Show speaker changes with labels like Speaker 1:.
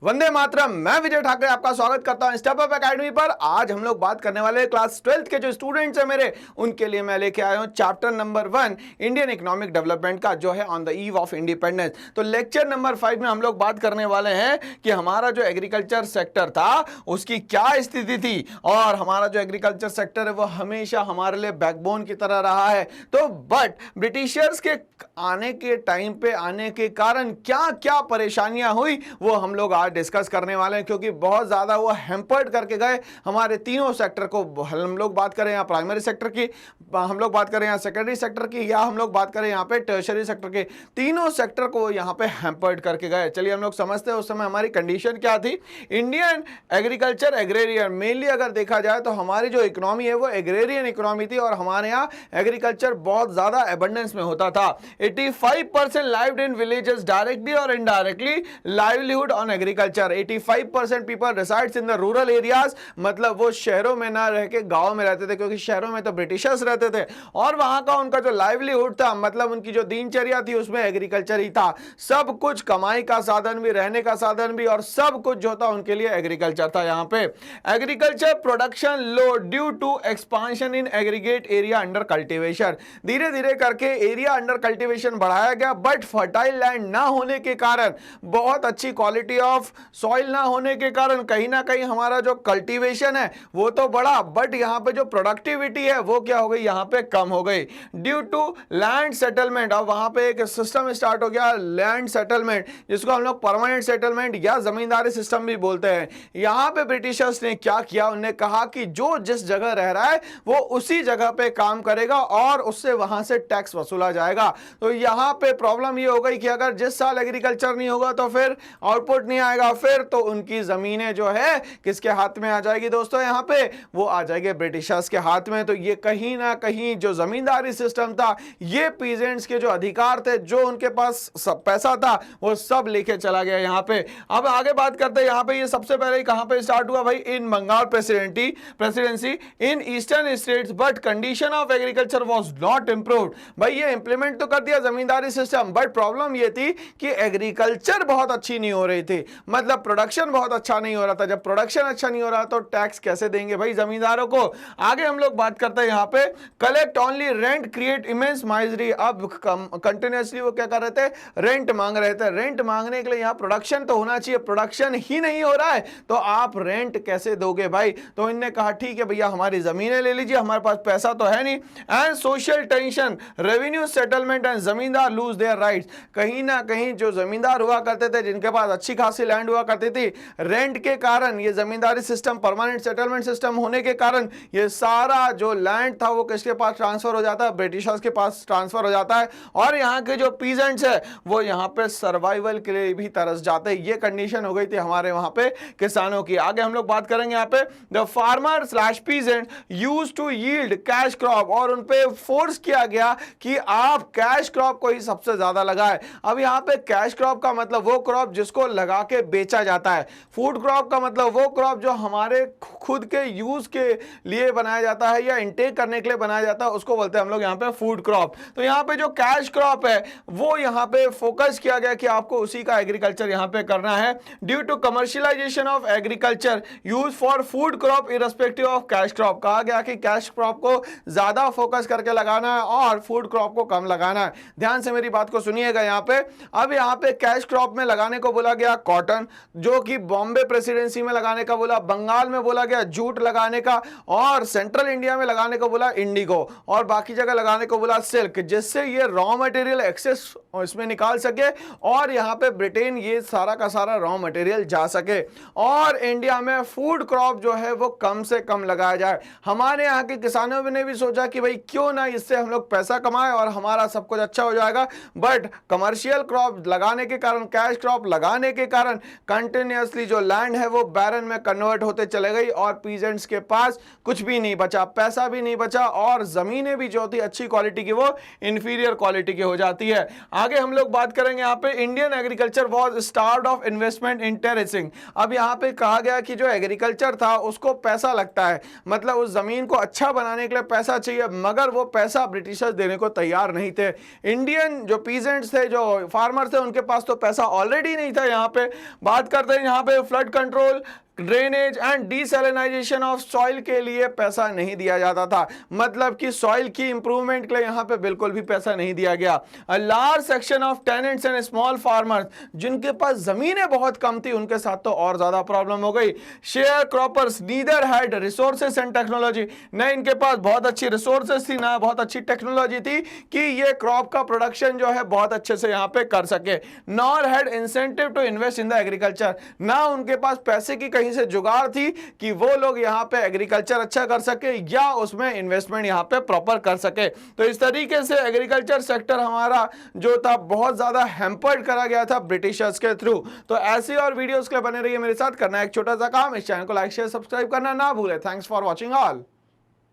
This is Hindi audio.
Speaker 1: वंदे मातरम। मैं विजय ठाकरे आपका स्वागत करता हूं स्टेप अप एकेडमी पर। आज हम लोग बात करने वाले क्लास 12th के जो स्टूडेंट्स हैं मेरे, उनके लिए मैं लेके आया हूं chapter number 1 Indian economic development का, जो है on the eve of independence. तो लेक्चर नंबर 5 में हम लोग बात करने वाले हैं कि हमारा जो एग्रीकल्चर सेक्टर था उसकी क्या स्थिति थी, और हमारा जो एग्रीकल्चर सेक्टर है वो हमेशा हमारे लिए बैकबोन की तरह रहा है। तो बट ब्रिटिशर्स के आने के टाइम पे आने के कारण क्या क्या परेशानियां हुई वो हम लोग आज डिस्कस करने वाले हैं, क्योंकि बहुत ज्यादा वो हैम्पर्ड करके गए हमारे तीनों सेक्टर को। हम लोग बात करें यहाँ प्राइमरी सेक्टर की, हम लोग बात करें यहाँ सेकेंडरी सेक्टर की, या हम लोग बात करें यहाँ पे टर्शरी सेक्टर के, तीनों सेक्टर को यहाँ पे हैम्पर्ड करके गए। चलिए हम लोग समझते हैं उस समय हमारी कंडीशन क्या थी। इंडियन एग्रीकल्चर एग्रेरियन मेनली अगर देखा जाए तो हमारी जो इकोनॉमी है वो एग्रेरियन इकोनॉमी थी, और हमारे यहाँ एग्रीकल्चर बहुत ज्यादा एबंडेंस में होता था। 85% लाइव्ड इन विलेजेस डायरेक्टली और indirectly livelihood on agriculture. 85% people resides in the rural areas, मतलब वो शहरों में ना रह के गांव में रहते थे, क्योंकि शहरों में तो ब्रिटिशर्स रहते थे, और वहां का उनका जो लाइवलीहुड था, मतलब उनकी जो दिनचर्या थी उसमें एग्रीकल्चर ही था। सब कुछ, कमाई का साधन भी, रहने का साधन भी, और सब कुछ जो था उनके लिए एग्रीकल्चर था। यहाँ पे agriculture production low due to expansion in aggregate area under cultivation. धीरे धीरे करके एरिया अंडर कल्टीवेशन बढ़ाया गया, बट फर्टाइल लैंड ना होने के कारण, बहुत अच्छी क्वालिटी ऑफ सॉइल ना होने के कारण कहीं ना कहीं हमारा जो कल्टीवेशन है वो तो बढ़ा, बट यहाँ पे जो प्रोडक्टिविटी है वो क्या हो गई, यहाँ पे कम हो गई ड्यू टू लैंड सेटलमेंट। अब वहां पे एक सिस्टम स्टार्ट हो गया लैंड सेटलमेंट, जिसको हम लोग परमानेंट सेटलमेंट या जमींदारी सिस्टम भी बोलते हैं। यहाँ पे ब्रिटिशर्स ने क्या किया, उन्होंने कहा कि जो जिस जगह रह रहा है वो उसी जगह पे काम करेगा और उससे वहां से टैक्स वसूला जाएगा। तो यहाँ पे प्रॉब्लम ये हो गई कि अगर जिस साल एग्रीकल्चर नहीं होगा तो फिर आउटपुट नहीं आएगा, फिर तो उनकी जमीनें जो है किसके हाथ में आ जाएगी दोस्तों, यहाँ पे वो आ जाएगी ब्रिटिशर्स के हाथ में। तो ये कहीं ना कहीं जो जमींदारी सिस्टम था, ये पीजेंट्स के जो अधिकार थे, जो उनके पास सब पैसा था, वो सब लेके चला गया यहाँ पे। अब आगे बात करते हैं, यहाँ पे ये सबसे पहले कहां पे स्टार्ट हुआ भाई, in Bengal presidency in eastern states, but condition of agriculture was not improved. भाई ये इंप्लीमेंट तो कर दिया जमींदारी सिस्टम, बट प्रॉब्लम ये थी कि एग्रीकल्चर बहुत अच्छी नहीं हो रही थी, मतलब प्रोडक्शन बहुत अच्छा नहीं हो रहा था। जब प्रोडक्शन अच्छा नहीं हो रहा तो टैक्स कैसे देंगे भाई जमींदारों को। आगे हम लोग बात करते हैं यहाँ पे, collect only rent create immense misery. अब कंटिन्यूअसली वो क्या कर रहे थे, रेंट मांग रहे थे। रेंट मांगने के लिए यहाँ प्रोडक्शन तो होना चाहिए, प्रोडक्शन ही नहीं हो रहा है तो आप रेंट कैसे दोगे भाई। तो इन्होंने कहा ठीक है भैया हमारी जमीनें ले लीजिए, हमारे पास पैसा तो है नहीं। And social tension, revenue settlement and जमींदार लूज देयर राइट्स। कहीं ना कहीं जो जमींदार हुआ करते थे, जिनके पास अच्छी खासी लैंड हुआ करती थी, रेंट के कारण, ये जमींदारी सिस्टम परमानेंट सेटलमेंट सिस्टम होने के कारण, ये सारा जो लैंड था वो किसके पास ट्रांसफर हो जाता है, ब्रिटिशर्स के पास ट्रांसफर हो जाता है, और यहाँ के जो पीजेंट्स है वो यहाँ पे सर्वाइवल के लिए भी तरस जाते हैं। ये कंडीशन हो गई थी हमारे वहां पे किसानों की। आगे हम लोग बात करेंगे यहाँ पे, the farmer slash peasant used to yield cash crop, और उन पे फोर्स किया गया कि आप कैश क्रॉप को ही सबसे ज्यादा लगाए। अब यहाँ पे कैश क्रॉप का मतलब वो क्रॉप जिसको लगा के बेचा जाता है, फूड क्रॉप का मतलब वो क्रॉप जो हमारे खुद के यूज के लिए बनाया जाता है या इंटेक करने के लिए बनाया जाता है, उसको बोलते हैं हम लोग यहाँ पे फूड क्रॉप। तो यहाँ पे जो कैश क्रॉप है वो यहाँ पे फोकस किया गया कि आपको उसी का एग्रीकल्चर यहाँ पे करना है। Due to commercialisation of agriculture use for food crop irrespective of cash crop, कहा गया कि कैश क्रॉप को ज्यादा फोकस करके लगाना है और फूड क्रॉप को कम लगाना है। ध्यान से मेरी बात को सुनिएगा यहाँ पे। अब यहाँ पे कैश क्रॉप में लगाने को बोला गया कॉटन, जो कि बॉम्बे प्रेसिडेंसी में लगाने का बोला, बंगाल में बोला गया जूट लगाने का, और सेंट्रल इंडिया में लगाने को बोला इंडिगो, और बाकी जगह लगाने को बोला सिल्क, जिससे ये रॉ मटेरियल एक्सेस इसमें निकाल सके और यहाँ पे ब्रिटेन ये सारा का सारा रॉ मटेरियल जा सके, और इंडिया में फूड क्रॉप जो है वो कम से कम लगाया जाए। हमारे यहाँ के किसानों ने भी सोचा कि भाई क्यों ना इससे हम लोग पैसा कमाए और हमारा सब कुछ अच्छा हो जाएगा, बट कमर्शियल क्रॉप लगाने के कारण, कैश क्रॉप लगाने के कारण कंटिन्यूअसली जो लैंड है वो बैरन में कन्वर्ट होते चले गई, और पीजेंट्स के पास कुछ भी नहीं बचा, पैसा भी नहीं बचा, और जमीनें भी जो थी अच्छी क्वालिटी की वो इंफीरियर क्वालिटी की हो जाती है। आगे हम लोग बात करेंगे यहाँ पे, Indian agriculture was starved of investment in terracing. अब यहाँ पे कहा गया कि जो एग्रीकल्चर था उसको पैसा लगता है, मतलब उस जमीन को अच्छा बनाने के लिए पैसा चाहिए, मगर वो पैसा ब्रिटिशर्स देने को तैयार नहीं थे। इंडियन जो पीजेंट्स थे, जो फार्मर थे, उनके पास तो पैसा ऑलरेडी नहीं था यहाँ पे, बात करते हैं यहाँ पे flood control, drainage and desalinization of soil के लिए पैसा नहीं दिया जाता था, मतलब कि सॉइल की इंप्रूवमेंट के लिए यहाँ पे बिल्कुल भी पैसा नहीं दिया गया। A large section of tenants and small farmers, जिनके पास जमीनें बहुत कम थी, उनके साथ तो और ज्यादा प्रॉब्लम हो गई। Share croppers neither had resources and technology, न इनके पास बहुत अच्छी रिसोर्सेस थी, ना बहुत अच्छी टेक्नोलॉजी थी कि ये क्रॉप का प्रोडक्शन जो है बहुत अच्छे से यहाँ पे कर सके। Nor had incentive to invest in the agriculture, ना उनके पास पैसे की कहीं से जुगाड़ थी कि वो लोग यहाँ पे एग्रीकल्चर अच्छा कर सके या उसमें इन्वेस्टमेंट यहाँ पे प्रॉपर कर सके। तो इस तरीके से एग्रीकल्चर सेक्टर हमारा जो था बहुत ज्यादा हैम्पर्ड करा गया था ब्रिटिशर्स के थ्रू। तो ऐसी और वीडियोस के लिए बने रहिए मेरे साथ। करना एक छोटा सा काम, इस चैनल को लाइक शेयर सब्सक्राइब करना ना भूले। Thanks for watching all.